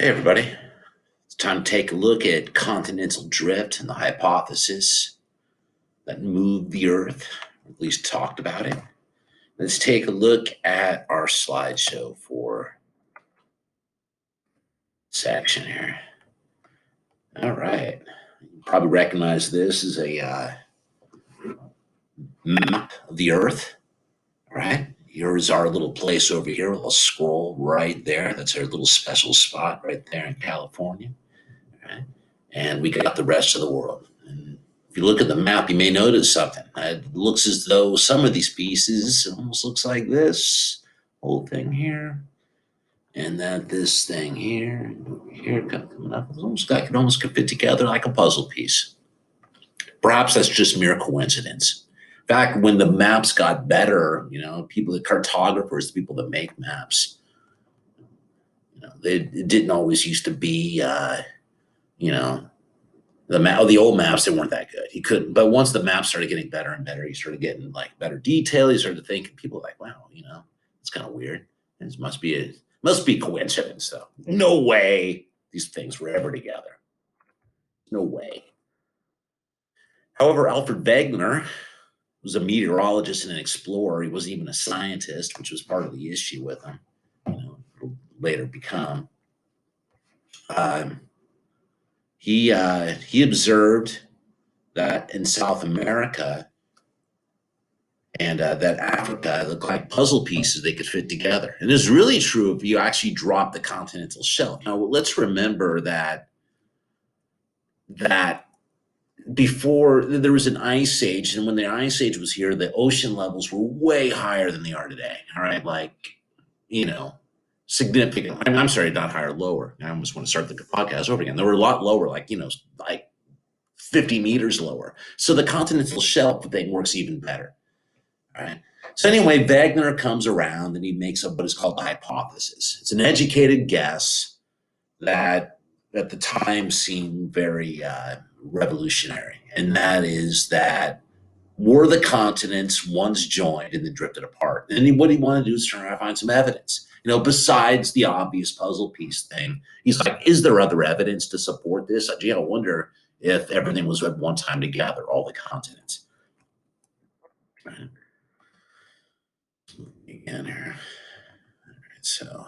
Hey, everybody. It's time to take a look at continental drift and the hypothesis that moved the Earth, or at least talked about it. Let's take a look at our slideshow for section here. All right. You probably recognize this as a map of the Earth. All right. Here's our little place over here. We'll scroll right there. That's our little special spot right there in California. Right? And we got the rest of the world. And if you look at the map, you may notice something. It looks as though some of these pieces almost looks like this whole thing here, and that this thing here, here coming up. It almost could fit together like a puzzle piece. Perhaps that's just mere coincidence. In fact, when the maps got better, people, the cartographers, the people that make maps, it didn't always used to be the old maps, they weren't that good. He couldn't, but once the maps started getting better and better, he started getting like better detail. He started thinking, people were like, wow, it's kind of weird. This must be coincidence though. No way these things were ever together. No way. However, Alfred Wegener was a meteorologist and an explorer. He wasn't even a scientist, which was part of the issue with him, later become. He observed that in South America and that Africa looked like puzzle pieces they could fit together. And it's really true if you actually drop the continental shelf. Now, let's remember that before there was an ice age, and when the ice age was here, the ocean levels were way higher than they are today. All right, significant. I'm sorry, not higher, lower. I almost want to start the podcast over again. They were a lot lower, like 50 meters lower. So the continental shelf thing works even better. All right. So anyway, Wegener comes around and he makes up what is called the hypothesis. It's an educated guess that at the time seemed very revolutionary, and that is that were the continents once joined and then drifted apart. And what he wanted to do is try to find some evidence. Besides the obvious puzzle piece thing, he's like, is there other evidence to support this? I wonder if everything was at one time together, all the continents. Right. Again here. All right, so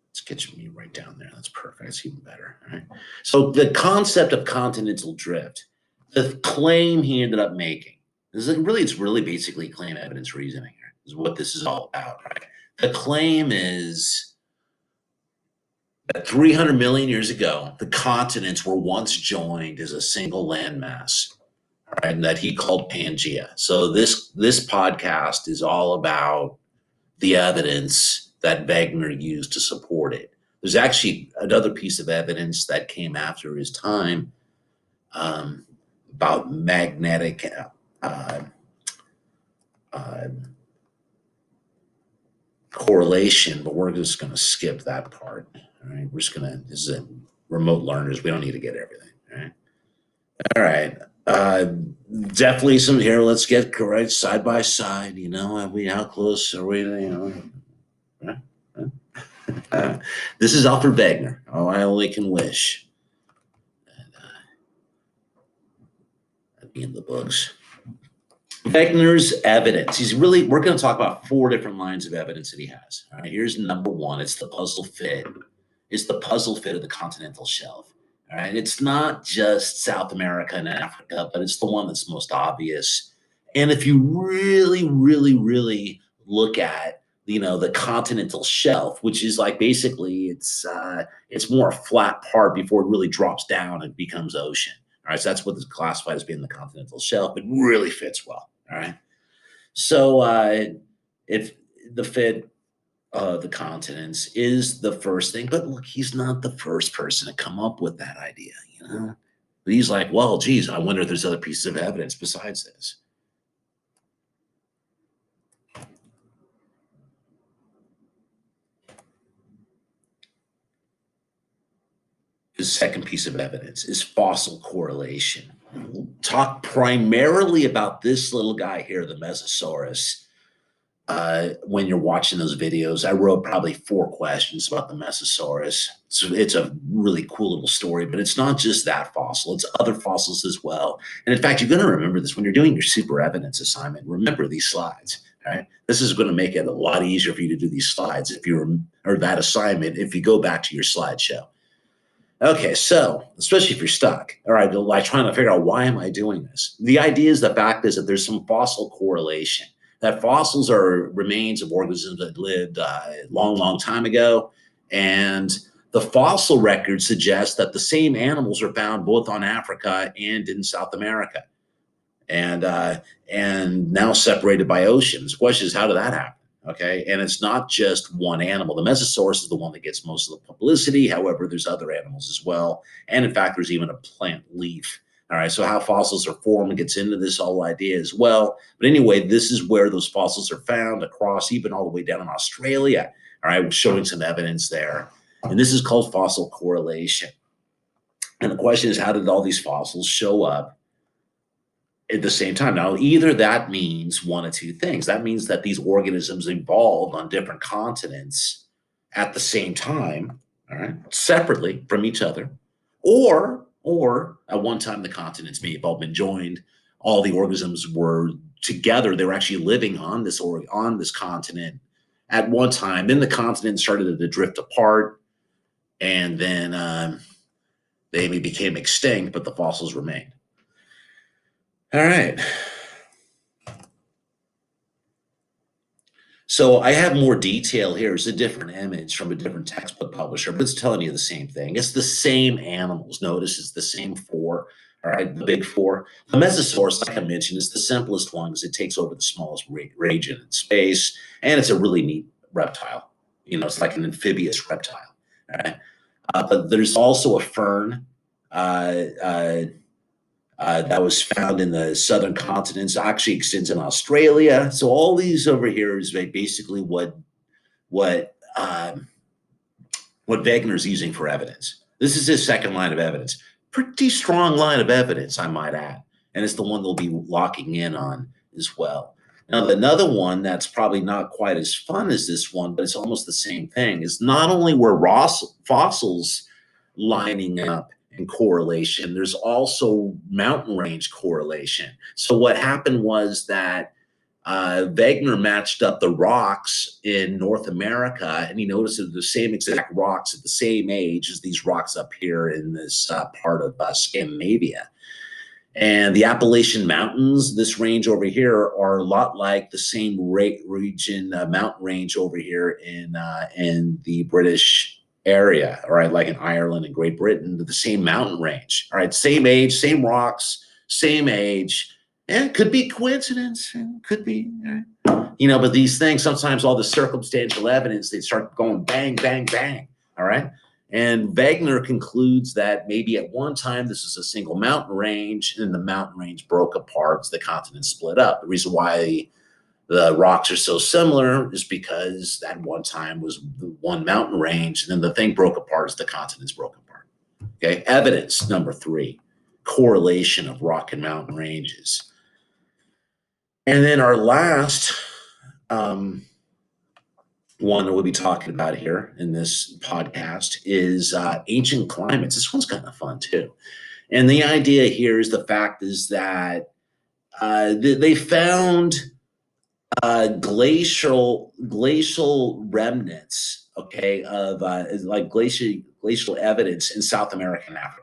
let's get me right down there. That's perfect. That's even better. All right. So the concept of continental drift, the claim he ended up making, it's really basically claim evidence reasoning here, is what this is all about, right? The claim is that 300 million years ago, the continents were once joined as a single landmass, right? And that he called Pangea. So this podcast is all about the evidence that Wegener used to support it. There's actually another piece of evidence that came after his time about magnetic correlation, but we're just going to skip that part. All right, this is remote learners. We don't need to get everything. All right. Definitely some here. Let's get right side by side. How close are we? This is Alfred Wegener. Oh, I only can wish. That'd be in the books. Wegener's evidence. We're going to talk about 4 different lines of evidence that he has. All right, here's number 1. It's the puzzle fit. It's the puzzle fit of the continental shelf. All right, it's not just South America and Africa, but it's the one that's most obvious. And if you really, really, really look at the continental shelf, which is like basically it's more a flat part before it really drops down and becomes ocean. All right, so that's what is classified as being the continental shelf. It really fits well. All right, so if the fit the continents is the first thing, but look, he's not the first person to come up with that idea. But he's like, well, geez, I wonder if there's other pieces of evidence besides this. His second piece of evidence is fossil correlation. We'll talk primarily about this little guy here, the Mesosaurus. when you're watching those videos. I wrote probably 4 questions about the Mesosaurus. It's a really cool little story, but it's not just that fossil, it's other fossils as well. And in fact, you're going to remember this when you're doing your super evidence assignment. Remember these slides, right? This is going to make it a lot easier for you to do these slides if you're, or that assignment, if you go back to your slideshow. Okay, so especially if you're stuck, all right, like trying to figure out why am I doing this? The idea is the fact is that there's some fossil correlation. That fossils are remains of organisms that lived a long, long time ago, and the fossil record suggests that the same animals are found both on Africa and in South America, and now separated by oceans. The question is, how did that happen? Okay, and it's not just one animal. The Mesosaurus is the one that gets most of the publicity. However, there's other animals as well, and in fact, there's even a plant leaf. All right, so how fossils are formed gets into this whole idea as well. But anyway, this is where those fossils are found across, even all the way down in Australia. All right, showing some evidence there, and this is called fossil correlation. And the question is, how did all these fossils show up at the same time? Now, either that means one of two things. That means that these organisms evolved on different continents at the same time, all right, separately from each other, or at one time the continents may have all been joined. All the organisms were together. They were actually living on this continent at one time. Then the continent started to drift apart, and then they became extinct, but the fossils remained. All right. So I have more detail here. It's a different image from a different textbook publisher, but it's telling you the same thing. It's the same animals. Notice it's the same 4, all right, the big 4. The Mesosaurus, like I mentioned, is the simplest one because it takes over the smallest region in space, and it's a really neat reptile. You know, it's like an amphibious reptile, all right? But there's also a fern, uh, uh, that was found in the southern continents, actually extends in Australia. So all these over here is basically what what Wegener's using for evidence. This is his second line of evidence. Pretty strong line of evidence, I might add, and it's the one they'll be locking in on as well. Now, another one that's probably not quite as fun as this one, but it's almost the same thing, is not only were fossils lining up in correlation, there's also mountain range correlation. So what happened was that Wegener matched up the rocks in North America, and he noticed that the same exact rocks at the same age as these rocks up here in this part of Scandinavia. And the Appalachian Mountains, this range over here, are a lot like the same region, mountain range over here in the British area, all right, like in Ireland and Great Britain, the same mountain range, all right, same age, same rocks, same age. And it could be coincidence, could be, you know, but these things, sometimes all the circumstantial evidence, they start going bang, bang, bang, all right? And Wegener concludes that maybe at one time this is a single mountain range, and the mountain range broke apart, so the continent split up. The reason why the rocks are so similar is because at one time was one mountain range, and then the thing broke apart as the continents broke apart. Okay, evidence number 3, correlation of rock and mountain ranges. And then our last one that we'll be talking about here in this podcast is ancient climates. This one's kind of fun too. And the idea here is the fact is that they found glacial remnants, okay, of like glacial evidence in South America and Africa.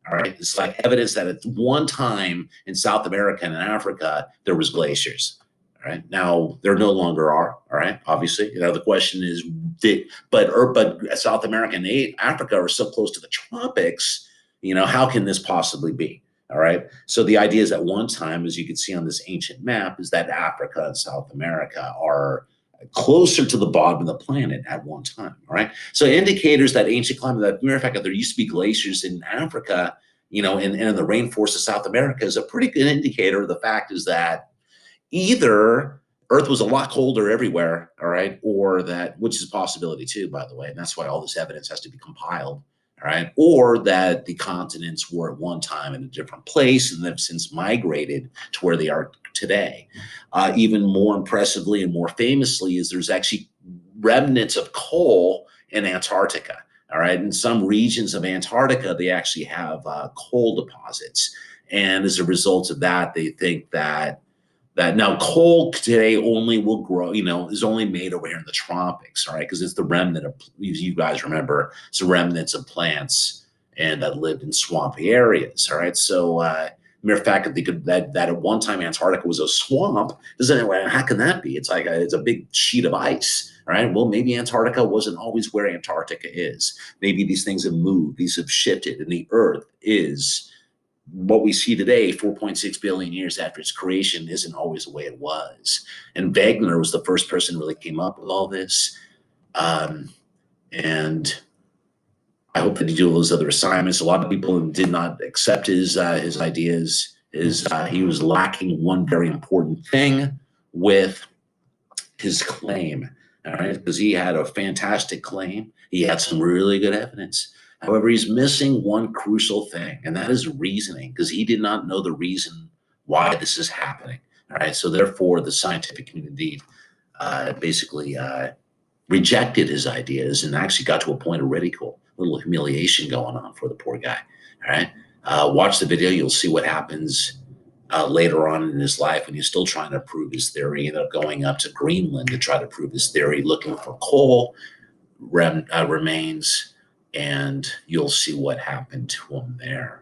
All right, it's like evidence that at one time in South America and Africa there was glaciers. All right, now there no longer are. All right, obviously, you know, the question is, but South America and Africa are so close to the tropics. You know, how can this possibly be? All right. So the idea is at one time, as you can see on this ancient map, is that Africa and South America are closer to the bottom of the planet at one time. All right. So indicators that ancient climate, that matter of fact, that there used to be glaciers in Africa, you know, and in the rainforest of South America is a pretty good indicator. The fact is that either Earth was a lot colder everywhere, all right, or that, which is a possibility too, by the way, and that's why all this evidence has to be compiled. all right, or that the continents were at one time in a different place and have since migrated to where they are today. Even more impressively and more famously is there's actually remnants of coal in Antarctica. All right, in some regions of Antarctica, they actually have coal deposits, and as a result of that, they think that now coal today only will grow, is only made over here in the tropics, all right, because it's the remnant of, you guys remember, it's the remnants of plants and that lived in swampy areas, all right. So mere fact that they could that at one time Antarctica was a swamp doesn't, how can that be? It's like it's a big sheet of ice, all right. Well, maybe Antarctica wasn't always where Antarctica is. Maybe these things have moved, these have shifted, and the Earth is what we see today, 4.6 billion years after its creation, isn't always the way it was. And Wegener was the first person who really came up with all this. And I hope that he did all those other assignments. A lot of people did not accept his ideas. He was lacking one very important thing with his claim, all right, because he had a fantastic claim. He had some really good evidence. However, he's missing one crucial thing, and that is reasoning, because he did not know the reason why this is happening. All right, so therefore, the scientific community basically rejected his ideas and actually got to a point of ridicule, a little humiliation going on for the poor guy. All right, watch the video; you'll see what happens later on in his life when he's still trying to prove his theory. He ended up going up to Greenland to try to prove his theory, looking for coal remains, and you'll see what happened to him there.